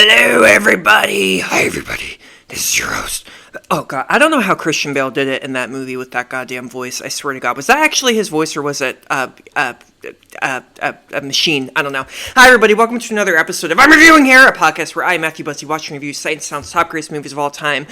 Hello, everybody. Hi, everybody. This is your host. Oh, God. I don't know how Christian Bale did it in that movie with that goddamn voice. I swear to God. Was that actually his voice, or was it a machine? I don't know. Hi, everybody. Welcome to another episode of I'm Reviewing Here, a podcast where I, Matthew Bussey, watch and review sight and sounds top greatest movies of all time.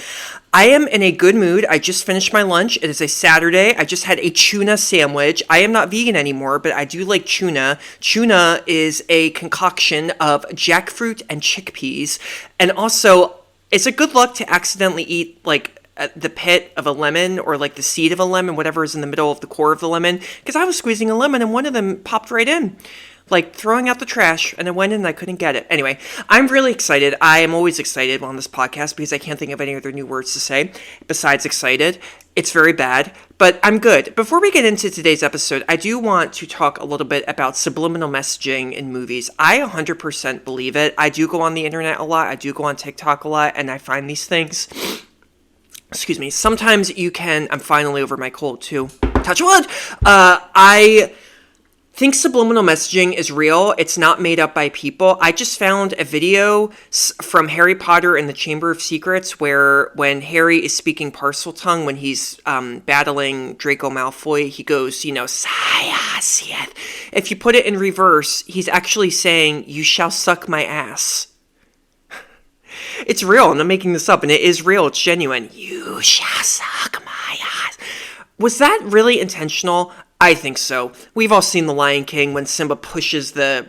I am in a good mood. I just finished my lunch. It is a Saturday. I just had a tuna sandwich. I am not vegan anymore, but I do like tuna. Tuna is a concoction of jackfruit and chickpeas. And also, it's a good luck to accidentally eat, like, the pit of a lemon or, like, the seed of a lemon, whatever is in the middle of the core of the lemon. Because I was squeezing a lemon and one of them popped right in. Like, throwing out the trash, and it went in and I couldn't get it. Anyway, I'm really excited. I am always excited on this podcast because I can't think of any other new words to say besides excited. It's very bad, but I'm good. Before we get into today's episode, I do want to talk a little bit about subliminal messaging in movies. I 100% believe it. I do go on the internet a lot. I do go on TikTok a lot, and I find these things. Excuse me. Sometimes you can... I'm finally over my cold, too. Touch wood! I think subliminal messaging is real. It's not made up by people. I just found a video from Harry Potter and the Chamber of Secrets where when Harry is speaking Parseltongue, when he's battling Draco Malfoy, he goes, Saya Sith. If you put it in reverse, he's actually saying, you shall suck my ass. It's real. I'm not making this up, and it is real. It's genuine. You shall suck my ass. Was that really intentional? I think so. We've all seen The Lion King when Simba pushes the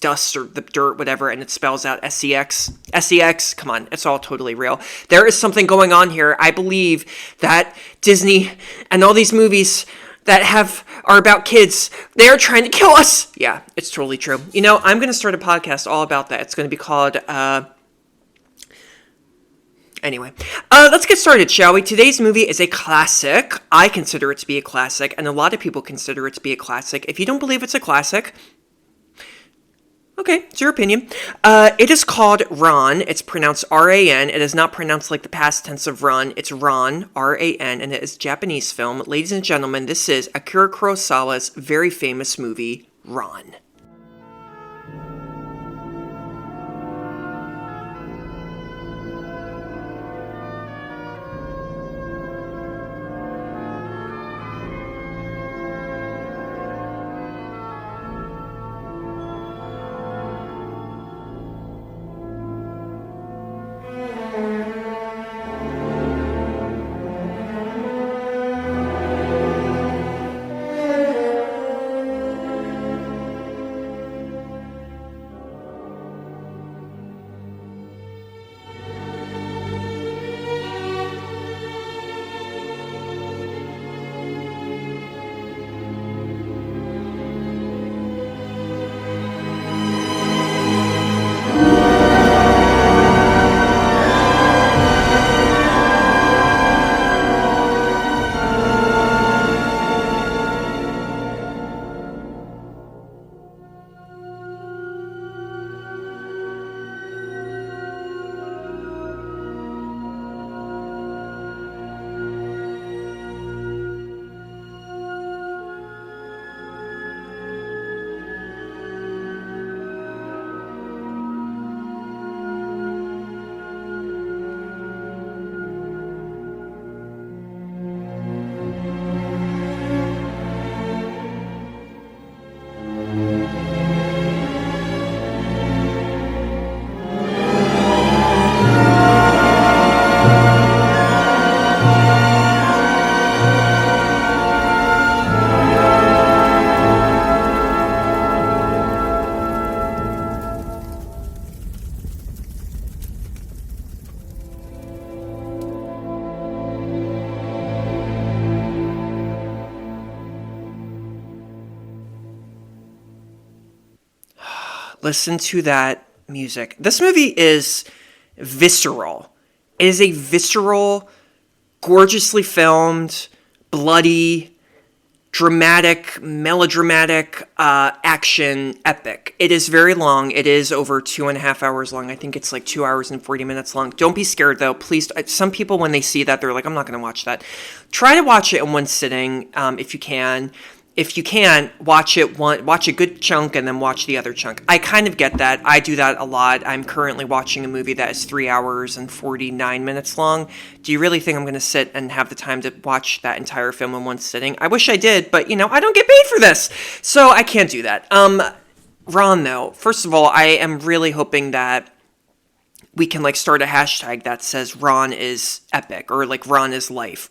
dust or the dirt, whatever, and it spells out SEX. SEX, come on, it's all totally real. There is something going on here. I believe that Disney and all these movies that are about kids, they're trying to kill us. Yeah, it's totally true. I'm going to start a podcast all about that. It's going to be called... Anyway, let's get started, shall we? Today's movie is a classic. I consider it to be a classic, and a lot of people consider it to be a classic. If you don't believe it's a classic, okay, it's your opinion. It is called Ran. It's pronounced R-A-N. It is not pronounced like the past tense of run. It's Ran, R-A-N, and it is a Japanese film. Ladies and gentlemen, this is Akira Kurosawa's very famous movie, Ran. Listen to that music. This movie is visceral. It is a visceral, gorgeously filmed, bloody, dramatic, melodramatic action epic. It is very long. It is over 2.5 hours long. I think it's like 2 hours and 40 minutes long. Don't be scared, though. Please. Some people, when they see that, they're like, I'm not going to watch that. Try to watch it in one sitting if you can. if you can, watch a good chunk and then watch the other chunk. I kind of get that. I do that a lot. I'm currently watching a movie that is 3 hours and 49 minutes long. Do you really think I'm going to sit and have the time to watch that entire film in one sitting? I wish I did, but I don't get paid for this, so I can't do that. Ron, though, first of all, I am really hoping that we can start a hashtag that says Ron is epic, or Ron is life.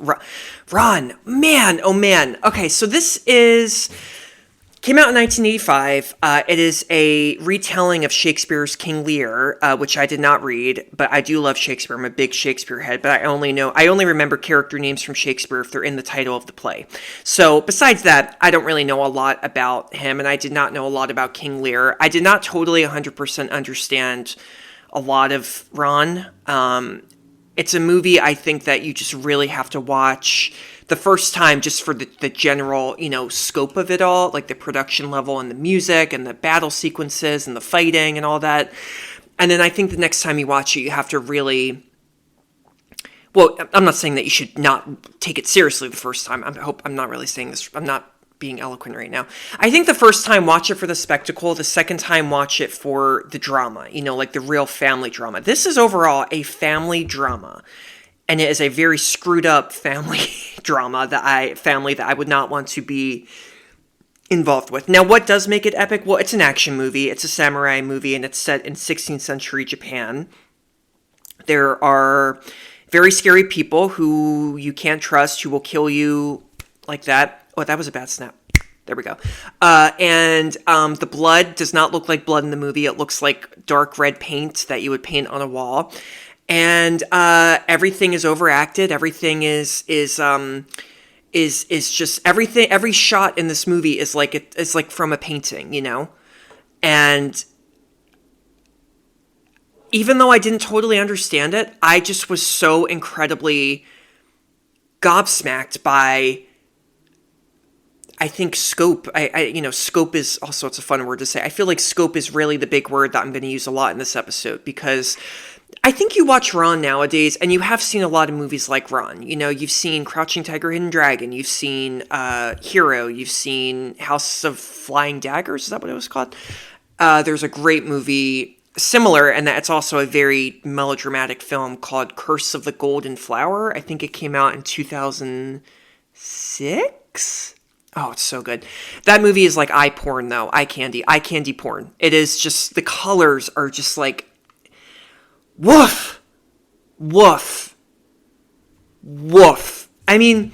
Ron, man, oh man. Okay, so this came out in 1985. It is a retelling of Shakespeare's King Lear, which I did not read, but I do love Shakespeare. I'm a big Shakespeare head, but I only remember character names from Shakespeare if they're in the title of the play. So besides that, I don't really know a lot about him, and I did not know a lot about King Lear. I did not totally 100% understand a lot of Ron. It's a movie I think that you just really have to watch the first time just for the general, scope of it all, like the production level and the music and the battle sequences and the fighting and all that. And then I think the next time you watch it, you have to really... Well, I'm not saying that you should not take it seriously the first time. I'm not really saying this. I'm not being eloquent right now. I think the first time watch it for the spectacle, the second time watch it for the drama, the real family drama. This is overall a family drama, and it is a very screwed up family drama that I would not want to be involved with. Now, what does make it epic? Well, it's an action movie, it's a samurai movie, and it's set in 16th century Japan. There are very scary people who you can't trust, who will kill you like that. Oh, that was a bad snap. There we go. And the blood does not look like blood in the movie. It looks like dark red paint that you would paint on a wall. And everything is overacted. Everything is just everything. Every shot in this movie is like from a painting, And even though I didn't totally understand it, I just was so incredibly gobsmacked by, I think, scope. Scope is also, it's a fun word to say. I feel like scope is really the big word that I'm going to use a lot in this episode, because I think you watch Ron nowadays and you have seen a lot of movies like Ron. You've seen Crouching Tiger, Hidden Dragon. You've seen Hero. You've seen House of Flying Daggers. Is that what it was called? There's a great movie similar, and that it's also a very melodramatic film called Curse of the Golden Flower. I think it came out in 2006. Oh, it's so good. That movie is like eye porn, though. Eye candy porn. It is just, the colors are just like, woof, woof, woof. I mean,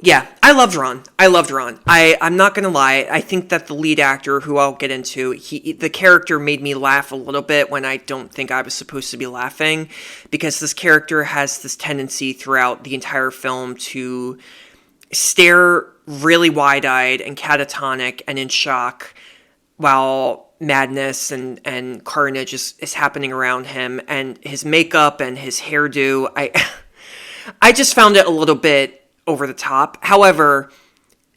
yeah, I loved Ron. I'm not going to lie. I think that the lead actor, who I'll get into, the character made me laugh a little bit when I don't think I was supposed to be laughing, because this character has this tendency throughout the entire film to stare really wide-eyed and catatonic and in shock while madness and carnage is happening around him, and his makeup and his hairdo. I just found it a little bit over the top. However,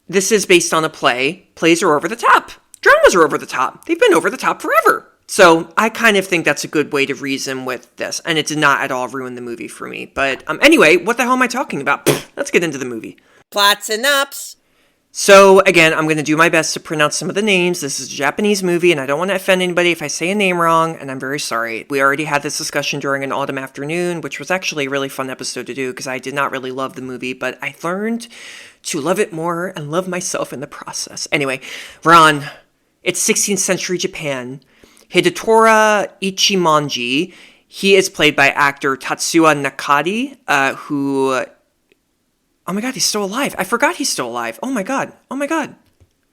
this is based on a play. Plays are over the top. Dramas are over the top. They've been over the top forever. So I kind of think that's a good way to reason with this, and it did not at all ruin the movie for me. But anyway, what the hell am I talking about? Let's get into the movie. Plot synopsis. So, again, I'm going to do my best to pronounce some of the names. This is a Japanese movie, and I don't want to offend anybody if I say a name wrong, and I'm very sorry. We already had this discussion during an autumn afternoon, which was actually a really fun episode to do, because I did not really love the movie, but I learned to love it more and love myself in the process. Anyway, Ron, it's 16th century Japan. Hidetora Ichimonji, he is played by actor Tatsuya Nakadi, who... Oh my god, he's still alive. I forgot he's still alive. Oh my god.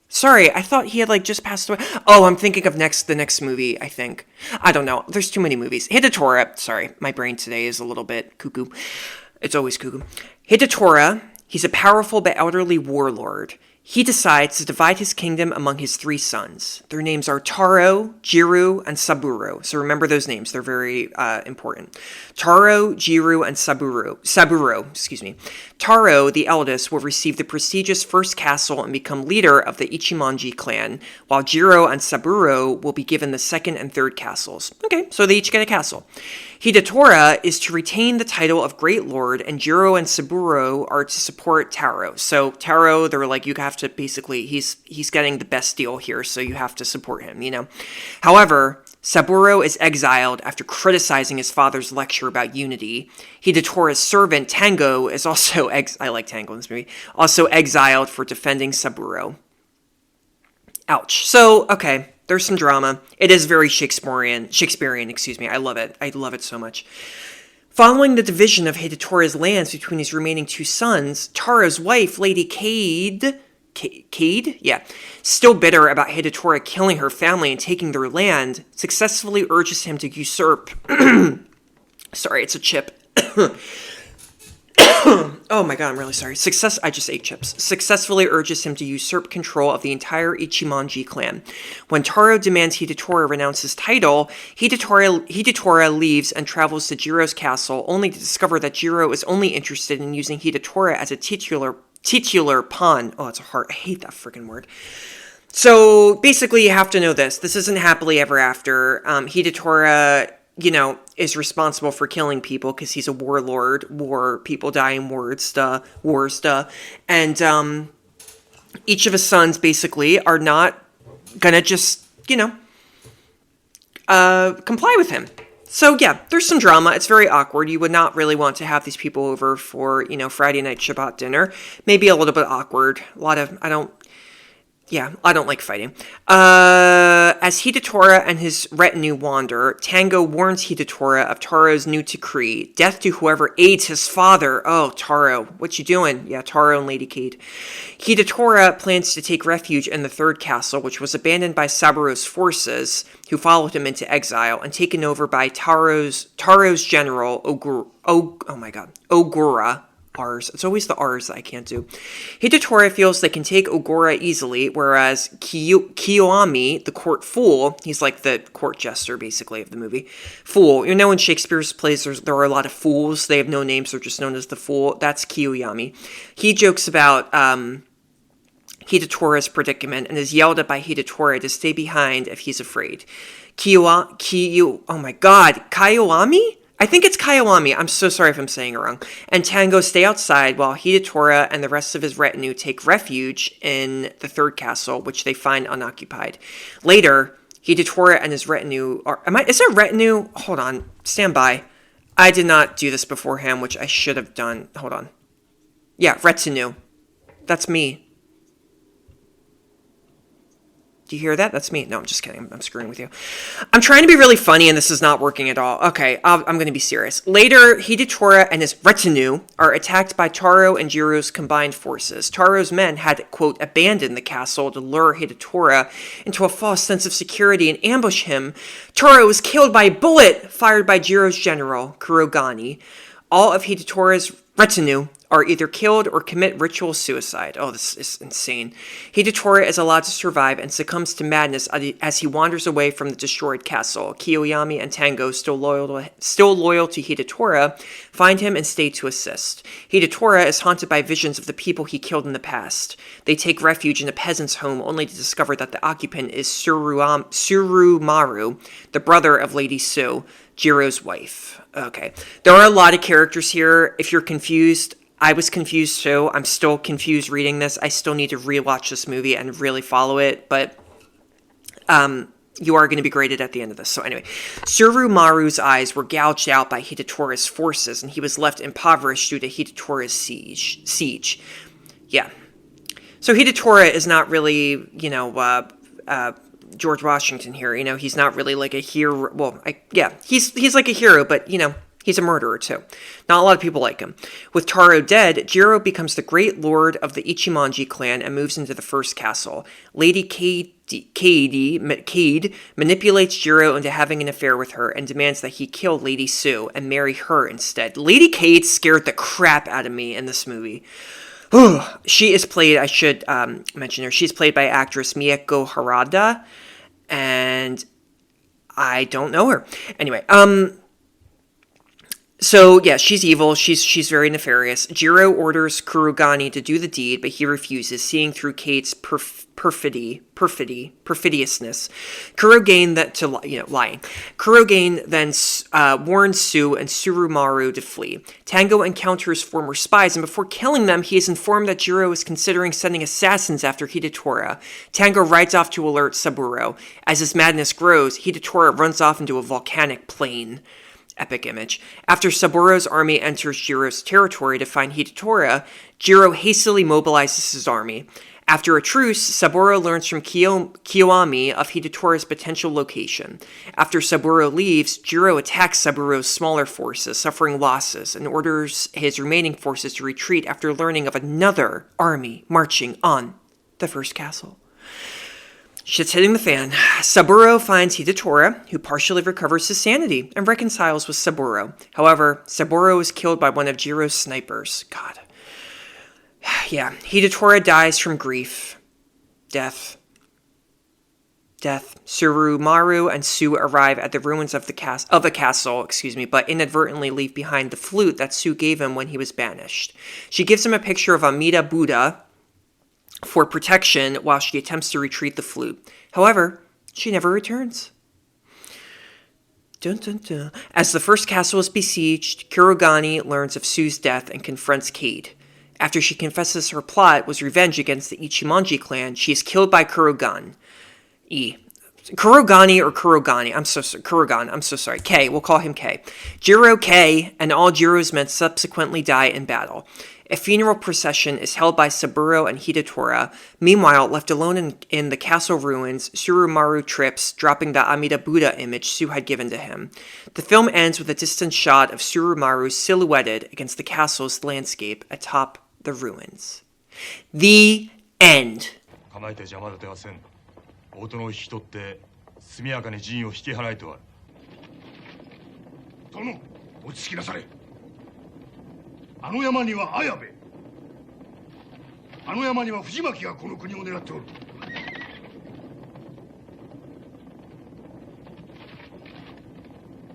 Sorry, I thought he had just passed away. Oh, I'm thinking of the next movie, I think. I don't know. There's too many movies. Hidetora, sorry, my brain today is a little bit cuckoo. It's always cuckoo. Hidetora, he's a powerful but elderly warlord. He decides to divide his kingdom among his 3 sons. Their names are Taro, Jiru, and Saburo. So remember those names. They're very important. Taro, Jiru, and Saburo, excuse me. Taro, the eldest, will receive the prestigious first castle and become leader of the Ichimonji clan, while Jiro and Saburo will be given the second and third castles. Okay, so they each get a castle. Hidatora is to retain the title of Great Lord, and Jiro and Saburo are to support Taro. So Taro, they're like, you have to basically, he's getting the best deal here, so you have to support him, you know. However, Saburo is exiled after criticizing his father's lecture about unity. Hidatora's servant, Tango, is also, I like Tango in this movie, also exiled for defending Saburo. Ouch. So, okay, there's some drama. It is very Shakespearean, I love it. I love it so much. Following the division of Hidatora's lands between his remaining two sons, Taro's wife, Lady Cade, yeah, still bitter about Hidatora killing her family and taking their land, successfully urges him to usurp. Sorry, it's a chip. Oh my god, I'm really sorry. I just ate chips. Successfully urges him to usurp control of the entire Ichimonji clan. When Taro demands Hidatora renounce his title, Hidatora leaves and travels to Jiro's castle, only to discover that Jiro is only interested in using Hidatora as a titular pawn. Oh, it's I hate that freaking word. So basically, you have to know this. This isn't happily ever after. Hidatora, you know, is responsible for killing people because he's a warlord. People die in wars, and each of his sons basically are not gonna just, you know, comply with him. So yeah, there's some drama. It's very awkward. You would not really want to have these people over for, you know, Friday night Shabbat dinner. Maybe a little bit awkward. I don't like fighting. As Hidatora and his retinue wander, Tango warns Hidatora of Taro's new decree: death to whoever aids his father. Oh, Taro, what you doing? Yeah, Taro and Lady Cade. Hidatora plans to take refuge in the third castle, which was abandoned by Saburo's forces, who followed him into exile, and taken over by Taro's general, Ogura. R's. It's always the R's that I can't do. Hidatora feels they can take Ogura easily, whereas Kiyoami, the court fool, he's like the court jester, basically, of the movie. Fool. You know, in Shakespeare's plays, there are a lot of fools. They have no names. They're just known as the fool. That's Kiyoami. He jokes about Hidatora's predicament and is yelled at by Hidatora to stay behind if he's afraid. Kiyoami? I think it's Kiyoami. I'm so sorry if I'm saying it wrong. And Tango stay outside while Hidatora and the rest of his retinue take refuge in the third castle, which they find unoccupied. Later, Hidatora and his retinue is it retinue? Hold on. Stand by. I did not do this beforehand, which I should have done. Hold on. Yeah, retinue. That's me. Do you hear that? That's me. No, I'm just kidding. I'm screwing with you. I'm trying to be really funny, and this is not working at all. Okay, I'm going to be serious. Later, Hidatora and his retinue are attacked by Taro and Jiro's combined forces. Taro's men had, quote, abandoned the castle to lure Hidatora into a false sense of security and ambush him. Taro was killed by a bullet fired by Jiro's general, Kurogane. All of Hidatora's retinue are either killed or commit ritual suicide. Oh, this is insane. Hidatora is allowed to survive and succumbs to madness as he wanders away from the destroyed castle. Kiyoami and Tango, still loyal to Hidatora, find him and stay to assist. Hidatora is haunted by visions of the people he killed in the past. They take refuge in a peasant's home only to discover that the occupant is Surumaru, the brother of Lady Su, Jiro's wife. Okay. There are a lot of characters here. If you're confused, I was confused too. I'm still confused reading this. I still need to rewatch this movie and really follow it, but you are going to be graded at the end of this. So anyway, Surumaru's eyes were gouged out by Hidatora's forces, and he was left impoverished due to Hidatora's siege. Yeah. So Hidatora is not really, George Washington here. You know, he's not really like a hero. Well, he's like a hero, but, he's a murderer, too. Not a lot of people like him. With Taro dead, Jiro becomes the great lord of the Ichimonji clan and moves into the first castle. Lady Cade manipulates Jiro into having an affair with her and demands that he kill Lady Su and marry her instead. Lady Cade scared the crap out of me in this movie. She is played, I should mention her, she's played by actress Mieko Harada, and I don't know her. Anyway, So, yeah, she's evil. She's very nefarious. Jiro orders Kurogane to do the deed, but he refuses, seeing through Kate's perfidiousness. Kurogane lying. Kurogane then warns Sue and Surumaru to flee. Tango encounters former spies, and before killing them, he is informed that Jiro is considering sending assassins after Hidatora. Tango rides off to alert Saburo. As his madness grows, Hidatora runs off into a volcanic plain. Epic image. After Saburo's army enters Jiro's territory to find Hidatora, Jiro hastily mobilizes his army. After a truce, Saburo learns from Kiyoami of Hidatora's potential location. After Saburo leaves, Jiro attacks Saburo's smaller forces, suffering losses, and orders his remaining forces to retreat after learning of another army marching on the first castle. Shit's hitting the fan. Saburo finds Hidatora, who partially recovers his sanity and reconciles with Saburo. However, Saburo is killed by one of Jiro's snipers. God. Yeah, Hidatora dies from grief. Death. Surumaru and Sue arrive at the ruins of the castle, but inadvertently leave behind the flute that Sue gave him when he was banished. She gives him a picture of Amida Buddha for protection while she attempts to retrieve the flute. However, she never returns. Dun, dun, dun. As the first castle is besieged, Kurogane learns of Sue's death and confronts Kate. After she confesses her plot was revenge against the Ichimonji clan, she is killed by Kurogane. Kurogane or Kurogane? I'm so sorry. Kurogane. I'm so sorry. K. We'll call him K. Jiro K. and all Jiro's men subsequently die in battle. A funeral procession is held by Saburo and Hidatora. Meanwhile, left alone in the castle ruins, Surumaru trips, dropping the Amida Buddha image Sue had given to him. The film ends with a distant shot of Surumaru silhouetted against the castle's landscape atop the ruins. The end. あの山には綾部、あの山には藤巻がこの国を狙っておる。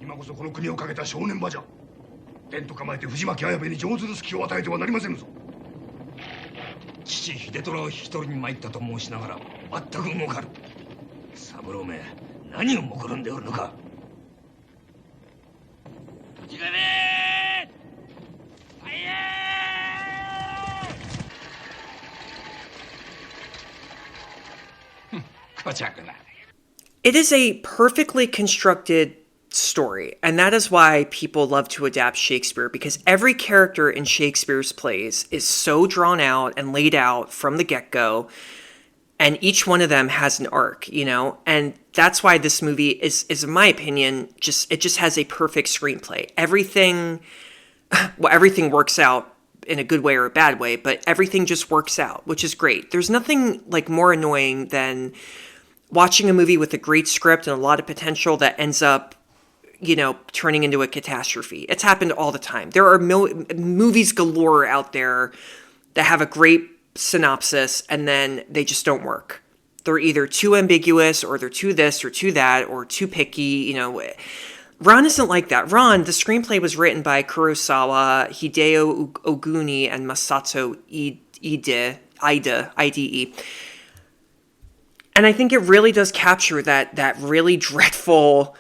今こそこの国をかけた正念場じゃ。天と構えて藤巻綾部に上手の隙を与えてはなりませぬぞ。父秀虎を引き取りに参ったと申しながら全く動かぬ。三郎め、何を目論んでおるのか。土地がねー。 It is a perfectly constructed story, and that is why people love to adapt Shakespeare, because every character in Shakespeare's plays is so drawn out and laid out from the get-go, and each one of them has an arc, and that's why this movie is in my opinion, it just has a perfect screenplay. Everything works out in a good way or a bad way, but everything just works out, which is great. There's nothing more annoying than watching a movie with a great script and a lot of potential that ends up, turning into a catastrophe. It's happened all the time. There are movies galore out there that have a great synopsis and then they just don't work. They're either too ambiguous or they're too this or too that or too picky, Ron isn't like that. Ron, the screenplay was written by Kurosawa, Hideo Oguni, and Masato Ide. And I think it really does capture that really dreadful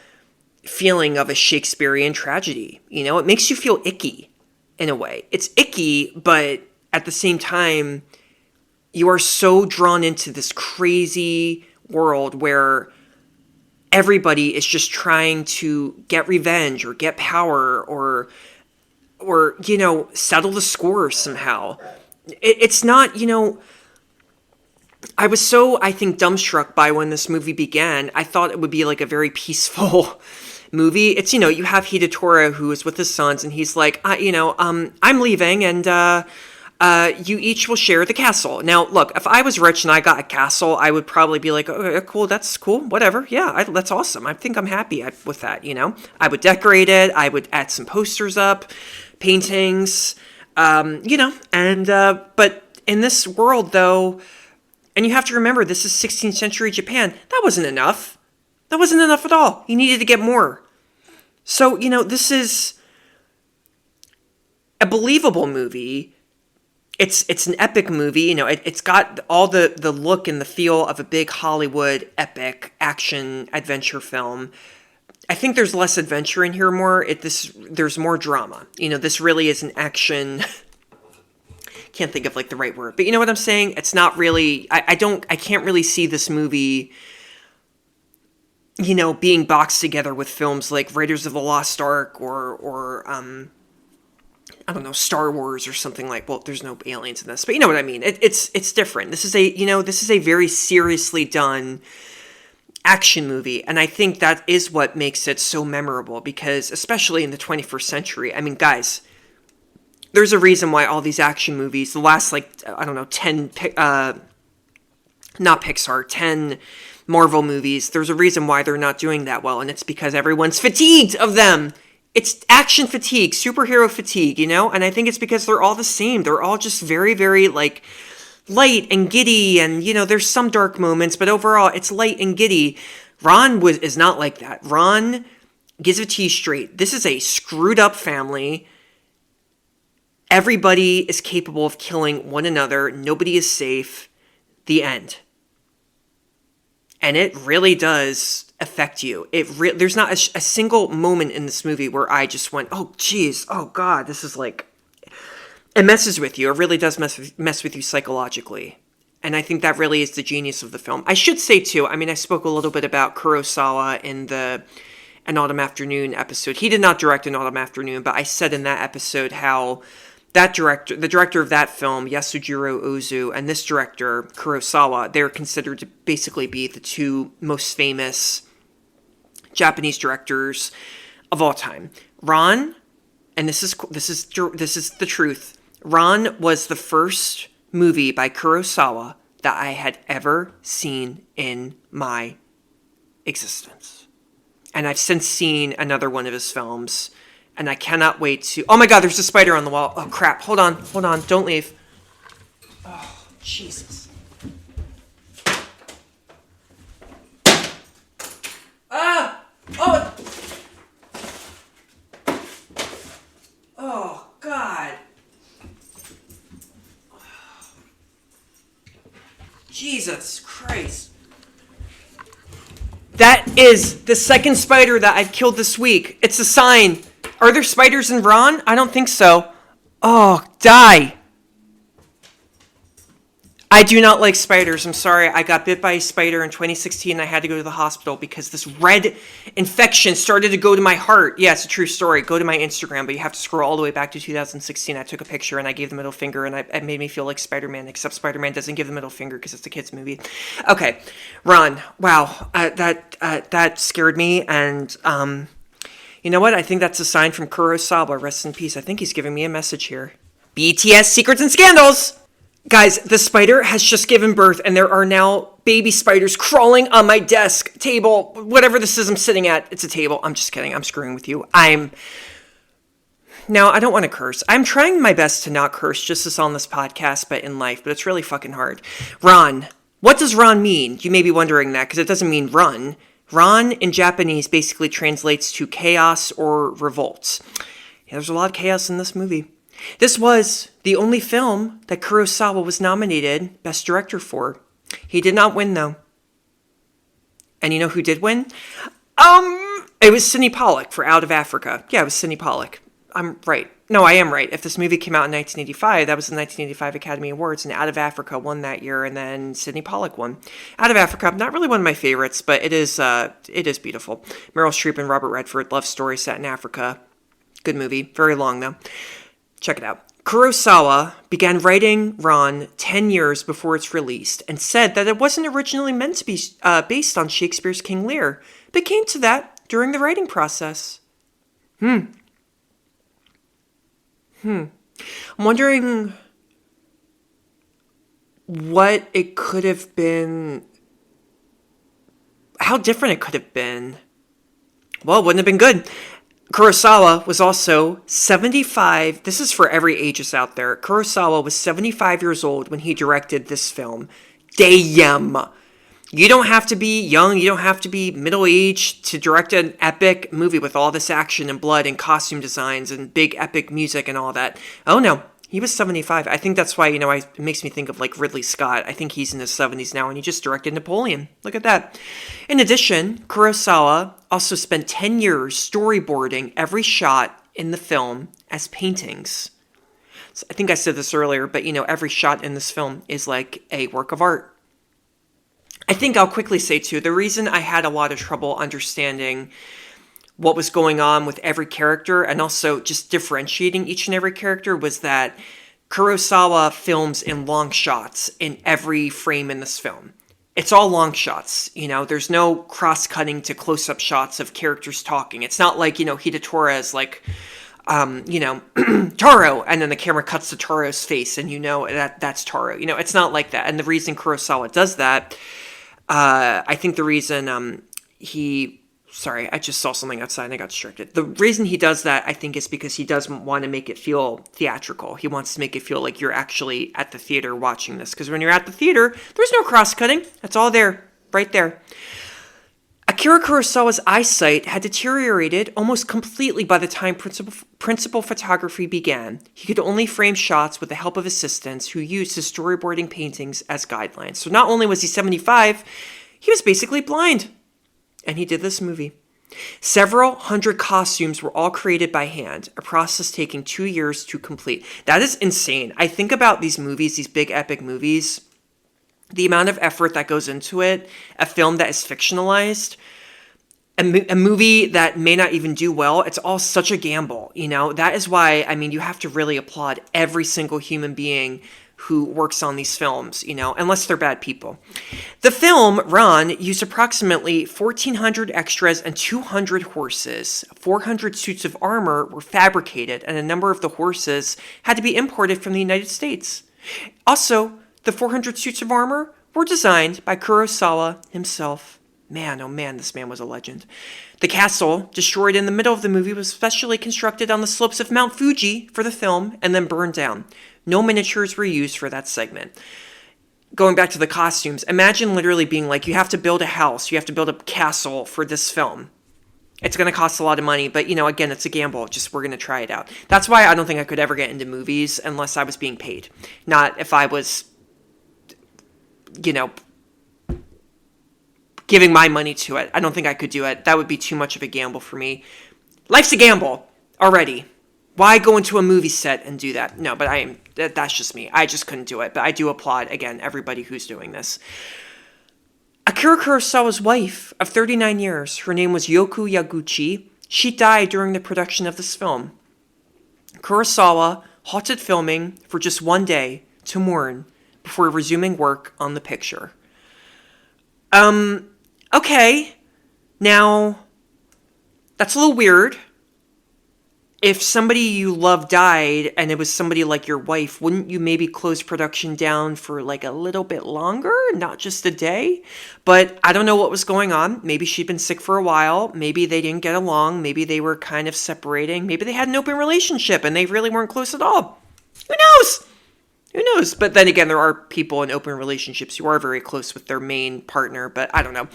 feeling of a Shakespearean tragedy. It makes you feel icky in a way. It's icky, but at the same time, you are so drawn into this crazy world where everybody is just trying to get revenge or get power or settle the score somehow. It's not, I was so, I think, dumbstruck by when this movie began. I thought it would be like a very peaceful movie. It's, you have Hidatora who is with his sons and he's like, I'm leaving and you each will share the castle. Now, look, if I was rich and I got a castle, I would probably be like, oh, cool, that's cool, whatever. Yeah, that's awesome. I think I'm happy with that, I would decorate it. I would add some posters up, paintings, but in this world, though, and you have to remember, this is 16th century Japan. That wasn't enough. That wasn't enough at all. You needed to get more. So, this is a believable movie. It's an epic movie. You know, it's got all the look and the feel of a big Hollywood epic action adventure film. I think there's less adventure in here, there's more drama. You know, this really is an action. Can't think of like the right word, but you know what I'm saying? It's not really, I can't really see this movie, you know, being boxed together with films like Raiders of the Lost Ark or I don't know, Star Wars or something like, well, there's no aliens in this, but you know what I mean? It's different. This is a very seriously done action movie. And I think that is what makes it so memorable, because especially in the 21st century, I mean, guys, there's a reason why all these action movies, the last, like, I don't know, 10 Marvel movies, there's a reason why they're not doing that well. And it's because everyone's fatigued of them. It's action fatigue, superhero fatigue, you know? And I think it's because they're all the same. They're all just very, very, like, light and giddy, and, you know, there's some dark moments, but overall, it's light and giddy. Ron is not like that. Ron gives it to you straight. This is a screwed up family. Everybody is capable of killing one another. Nobody is safe. The end. And it really does affect you. There's not a single moment in this movie where I just went, oh, geez, oh, God, this is like... It messes with you. It really does mess with you psychologically. And I think that really is the genius of the film. I should say, too, I mean, I spoke a little bit about Kurosawa in An Autumn Afternoon episode. He did not direct An Autumn Afternoon, but I said in that episode how the director of that film, Yasujiro Ozu, and this director, Kurosawa, they're considered to basically be the two most famous Japanese directors of all time. Ron, and this is the truth, Ron was the first movie by Kurosawa that I had ever seen in my existence. And I've since seen another one of his films, and I cannot wait to... Oh my God, there's a spider on the wall. Oh crap, hold on, don't leave. Oh, Jesus. Ah! Oh! Oh, God. Jesus Christ. That is the second spider that I've killed this week. It's a sign. Are there spiders in Ron? I don't think so. Oh, die. I do not like spiders. I'm sorry. I got bit by a spider in 2016. I had to go to the hospital because this red infection started to go to my heart. Yeah, it's a true story. Go to my Instagram, but you have to scroll all the way back to 2016. I took a picture and I gave the middle finger, and it made me feel like Spider-Man, except Spider-Man doesn't give the middle finger because it's a kid's movie. Okay, Ron. Wow, that scared me, and you know what? I think that's a sign from Kurosawa. Rest in peace. I think he's giving me a message here. BTS Secrets and Scandals. Guys, the spider has just given birth, and there are now baby spiders crawling on my desk, table, whatever this is I'm sitting at. It's a table. I'm just kidding. I'm screwing with you. Now, I don't want to curse. I'm trying my best to not curse just as on this podcast, but in life, but it's really fucking hard. Ron. What does Ron mean? You may be wondering that, because it doesn't mean run. Ron in Japanese basically translates to chaos or revolt. Yeah, there's a lot of chaos in this movie. This was the only film that Kurosawa was nominated Best Director for. He did not win, though. And you know who did win? It was Sidney Pollack for Out of Africa. Yeah, it was Sidney Pollack. I'm right. No, I am right. If this movie came out in 1985, that was the 1985 Academy Awards, and Out of Africa won that year, and then Sidney Pollack won. Out of Africa, not really one of my favorites, but it is beautiful. Meryl Streep and Robert Redford, love story set in Africa. Good movie. Very long, though. Check it out. Kurosawa began writing Ron 10 years before it's released and said that it wasn't originally meant to be based on Shakespeare's King Lear, but came to that during the writing process. I'm wondering what it could have been, how different it could have been. Well, it wouldn't have been good. Kurosawa was also 75. This is for every ageist out there. Kurosawa was 75 years old when he directed this film. Damn. You don't have to be young, you don't have to be middle-aged to direct an epic movie with all this action and blood and costume designs and big epic music and all that. Oh no, he was 75. I think that's why, it makes me think of like Ridley Scott. I think he's in his 70s now and he just directed Napoleon. Look at that. In addition, Kurosawa also spent 10 years storyboarding every shot in the film as paintings. So I think I said this earlier, but every shot in this film is like a work of art. I think I'll quickly say, too, the reason I had a lot of trouble understanding what was going on with every character and also just differentiating each and every character was that Kurosawa films in long shots in every frame in this film. It's all long shots, there's no cross-cutting to close-up shots of characters talking. It's not like, Hidetora is like, Taro, and then the camera cuts to Taro's face and that's Taro. It's not like that. And the reason Kurosawa does that, I think the reason I just saw something outside and I got distracted. The reason he does that, I think, is because he doesn't want to make it feel theatrical. He wants to make it feel like you're actually at the theater watching this. Because when you're at the theater, there's no cross-cutting. It's all there, right there. Akira Kurosawa's eyesight had deteriorated almost completely by the time principal photography began. He could only frame shots with the help of assistants who used his storyboarding paintings as guidelines. So not only was he 75, he was basically blind. And he did this movie. Several hundred costumes were all created by hand, a process taking 2 years to complete. That is insane. I think about these movies, these big epic movies, the amount of effort that goes into it, a film that is fictionalized, a movie that may not even do well, it's all such a gamble, That is why, you have to really applaud every single human being who works on these films, unless they're bad people. The film, Ran, used approximately 1,400 extras and 200 horses. 400 suits of armor were fabricated, and a number of the horses had to be imported from the United States. Also, the 400 suits of armor were designed by Kurosawa himself. Man, oh man, this man was a legend. The castle, destroyed in the middle of the movie, was specially constructed on the slopes of Mount Fuji for the film and then burned down. No miniatures were used for that segment. Going back to the costumes, imagine literally being like, you have to build a house, you have to build a castle for this film. It's going to cost a lot of money, but, again, it's a gamble. We're going to try it out. That's why I don't think I could ever get into movies unless I was being paid. Not if I was, giving my money to it. I don't think I could do it. That would be too much of a gamble for me. Life's a gamble already. Why go into a movie set and do that? No, but that's just me. I just couldn't do it. But I do applaud, again, everybody who's doing this. Akira Kurosawa's wife of 39 years, her name was Yoko Yaguchi, she died during the production of this film. Kurosawa halted filming for just one day to mourn before resuming work on the picture. Okay. Now, that's a little weird. If somebody you love died and it was somebody like your wife, wouldn't you maybe close production down for like a little bit longer, not just a day? But I don't know what was going on. Maybe she'd been sick for a while. Maybe they didn't get along. Maybe they were kind of separating. Maybe they had an open relationship and they really weren't close at all. Who knows? Who knows? But then again, there are people in open relationships who are very close with their main partner. But I don't know.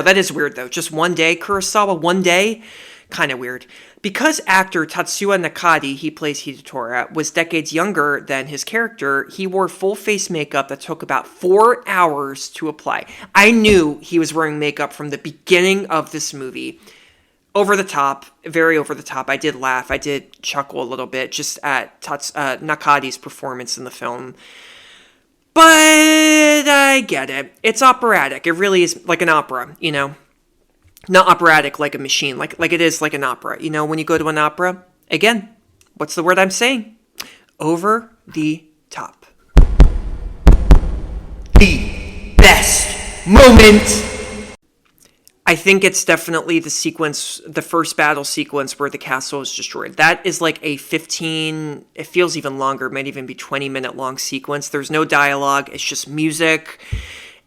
That is weird, though. Just one day, Kurosawa, one day. Kind of weird. Because actor Tatsuya Nakadi, he plays Hidetora, was decades younger than his character, he wore full face makeup that took about 4 hours to apply. I knew he was wearing makeup from the beginning of this movie. Over the top, very over the top. I did laugh. I did chuckle a little bit just at Nakadi's performance in the film. But I get it. It's operatic. It really is like an opera, Not operatic like a machine, like it is like an opera. When you go to an opera, again, what's the word I'm saying? Over the top. The best moment. I think it's definitely the first battle sequence where the castle is destroyed. That is like a 15, it feels even longer, it might even be 20-minute long sequence. There's no dialogue, it's just music,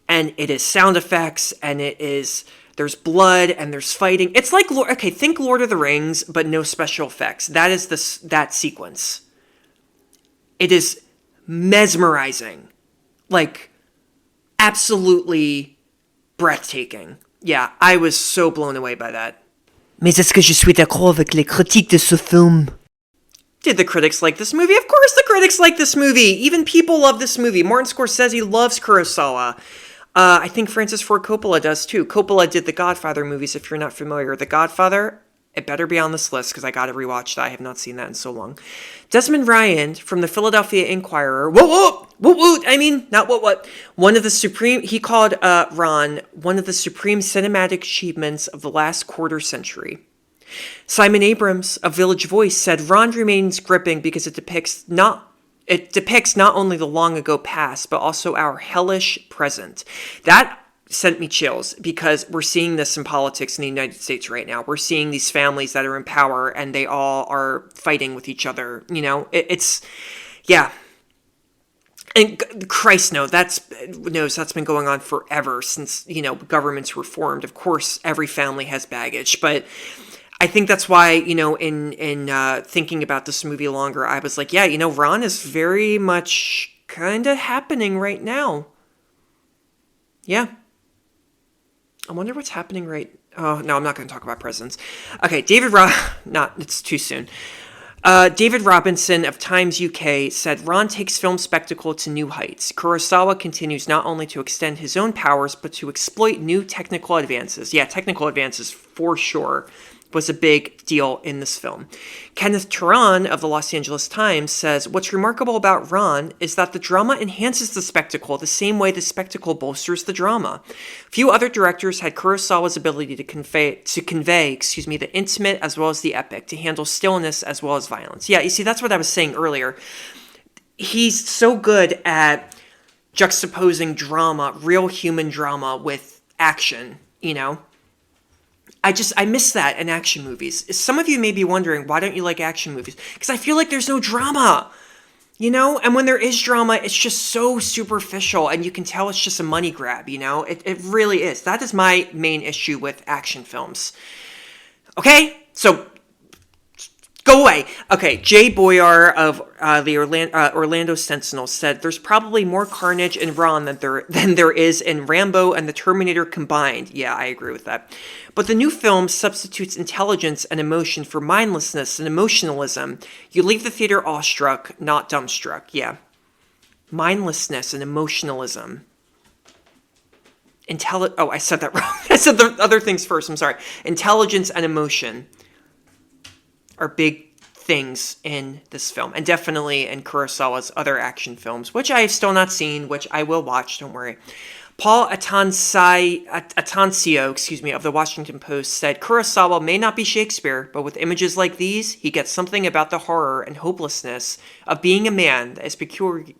and it is sound effects, and there's blood, and there's fighting. It's like, think Lord of the Rings, but no special effects. That is that sequence. It is mesmerizing. Like, absolutely breathtaking. Yeah, I was so blown away by that. Mais est-ce que je suis d'accord avec les critiques de ce film? Did the critics like this movie? Of course the critics like this movie. Even people love this movie. Martin Scorsese loves Kurosawa. I think Francis Ford Coppola does too. Coppola did the Godfather movies, if you're not familiar. The Godfather, it better be on this list because I gotta rewatch that. I have not seen that in so long. Desmond Ryan from the Philadelphia Inquirer. One of the supreme, he called Ron one of the supreme cinematic achievements of the last quarter century. Simon Abrams of Village Voice said Ron remains gripping because it depicts not only the long ago past, but also our hellish present. That sent me chills because we're seeing this in politics in the United States right now. We're seeing these families that are in power and they all are fighting with each other. You know, yeah. And Christ knows that's been going on forever since, you know, governments were formed. Of course, every family has baggage, but I think that's why, you know, in thinking about this movie longer, I was like, yeah, you know, Ron is very much kind of happening right now. Yeah. I wonder what's happening right... Oh, no, I'm not going to talk about presidents. Okay, it's too soon. David Robinson of Times UK said, Ron takes film spectacle to new heights. Kurosawa continues not only to extend his own powers, but to exploit new technical advances. Yeah, technical advances for sure was a big deal in this film. Kenneth Turan of the Los Angeles Times says, what's remarkable about Ron is that the drama enhances the spectacle the same way the spectacle bolsters the drama. Few other directors had Kurosawa's ability to convey, the intimate as well as the epic, to handle stillness as well as violence. Yeah, you see, that's what I was saying earlier. He's so good at juxtaposing drama, real human drama, with action, you know? I miss that in action movies. Some of you may be wondering, why don't you like action movies? Because I feel like there's no drama, you know? And when there is drama, it's just so superficial, and you can tell it's just a money grab, you know? It really is. That is my main issue with action films. Okay? So, go away. Okay, Jay Boyar of the Orlando Sentinel said, there's probably more carnage in Ron than there is in Rambo and the Terminator combined. Yeah, I agree with that. But the new film substitutes intelligence and emotion for mindlessness and emotionalism. You leave the theater awestruck, not dumbstruck. Yeah. Mindlessness and emotionalism. I said that wrong. I said the other things first. I'm sorry. Intelligence and emotion are big things in this film, and definitely in Kurosawa's other action films, which I have still not seen, which I will watch, don't worry. Paul Atancio, of the Washington Post said, Kurosawa may not be Shakespeare, but with images like these, he gets something about the horror and hopelessness of being a man that is peculiarly,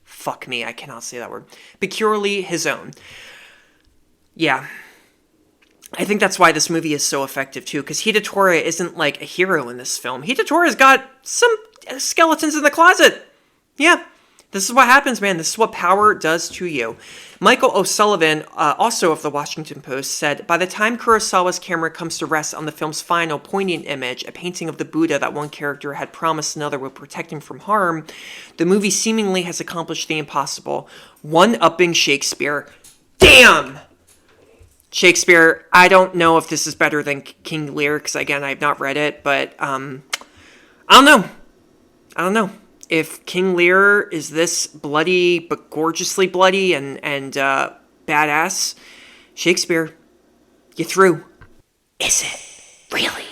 fuck me, I cannot say that word, peculiarly his own. Yeah. I think that's why this movie is so effective, too, because Hidetora isn't, like, a hero in this film. Hidetora's got some skeletons in the closet. Yeah, this is what happens, man. This is what power does to you. Michael O'Sullivan, also of the Washington Post, said, by the time Kurosawa's camera comes to rest on the film's final poignant image, a painting of the Buddha that one character had promised another would protect him from harm, the movie seemingly has accomplished the impossible, one-upping Shakespeare. Damn! Shakespeare, I don't know if this is better than King Lear, because again, I have not read it, but I don't know. If King Lear is this bloody, but gorgeously bloody and badass, Shakespeare, you through. Is it really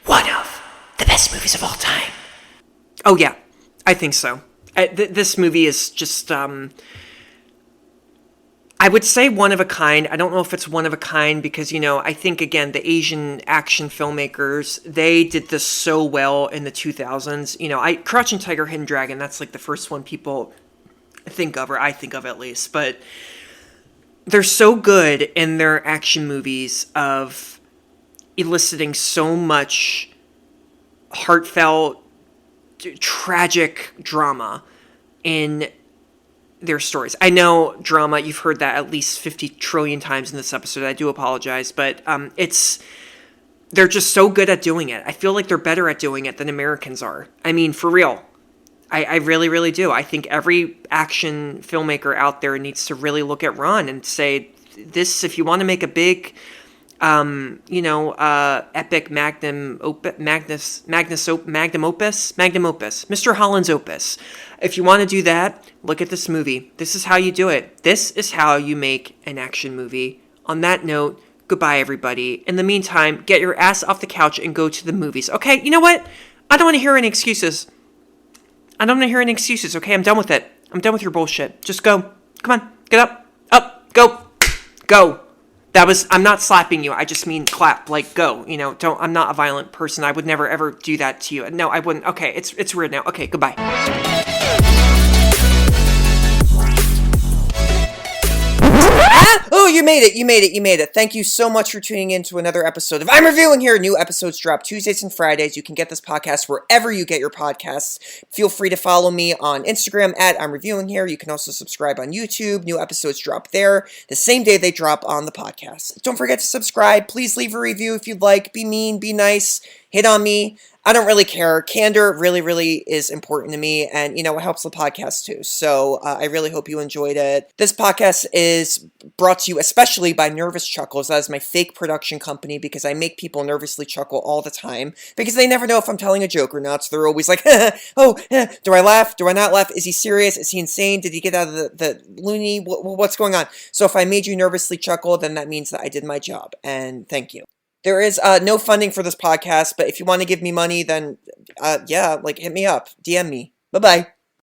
one of the best movies of all time? Oh yeah, I think so. This movie is just, I would say one of a kind. I don't know if it's one of a kind because, you know, I think, again, the Asian action filmmakers, they did this so well in the 2000s. You know, Crouching Tiger, Hidden Dragon, that's like the first one people think of, or I think of at least. But they're so good in their action movies of eliciting so much heartfelt, tragic drama in their stories. I know drama, you've heard that at least 50 trillion times in this episode. I do apologize, but they're just so good at doing it. I feel like they're better at doing it than Americans are. I mean, for real. I really, really do. I think every action filmmaker out there needs to really look at Ron and say, this, if you want to make a big, epic magnum opus, Mr. Holland's opus. If you want to do that, look at this movie. This is how you do it. This is how you make an action movie. On that note, goodbye, everybody. In the meantime, get your ass off the couch and go to the movies. Okay, you know what? I don't want to hear any excuses. Okay? I'm done with it. I'm done with your bullshit. Just go. Come on. Get up. Up. Go. Go. I'm not slapping you. I just mean clap. Like, go. I'm not a violent person. I would never, ever do that to you. No, I wouldn't. Okay, it's weird now. Okay, goodbye. Oh, you made it. Thank you so much for tuning in to another episode of I'm Reviewing Here. New episodes drop Tuesdays and Fridays. You can get this podcast wherever you get your podcasts. Feel free to follow me on Instagram at I'm Reviewing Here. You can also subscribe on YouTube. New episodes drop there the same day they drop on the podcast. Don't forget to subscribe. Please leave a review if you'd like. Be mean, be nice, hit on me. I don't really care. Candor really, really is important to me, and, it helps the podcast too. So I really hope you enjoyed it. This podcast is brought to you especially by Nervous Chuckles. That is my fake production company because I make people nervously chuckle all the time because they never know if I'm telling a joke or not. So they're always like, do I laugh? Do I not laugh? Is he serious? Is he insane? Did he get out of the loony? What's going on? So if I made you nervously chuckle, then that means that I did my job, and thank you. There is no funding for this podcast, but if you want to give me money, then hit me up. DM me. Bye-bye.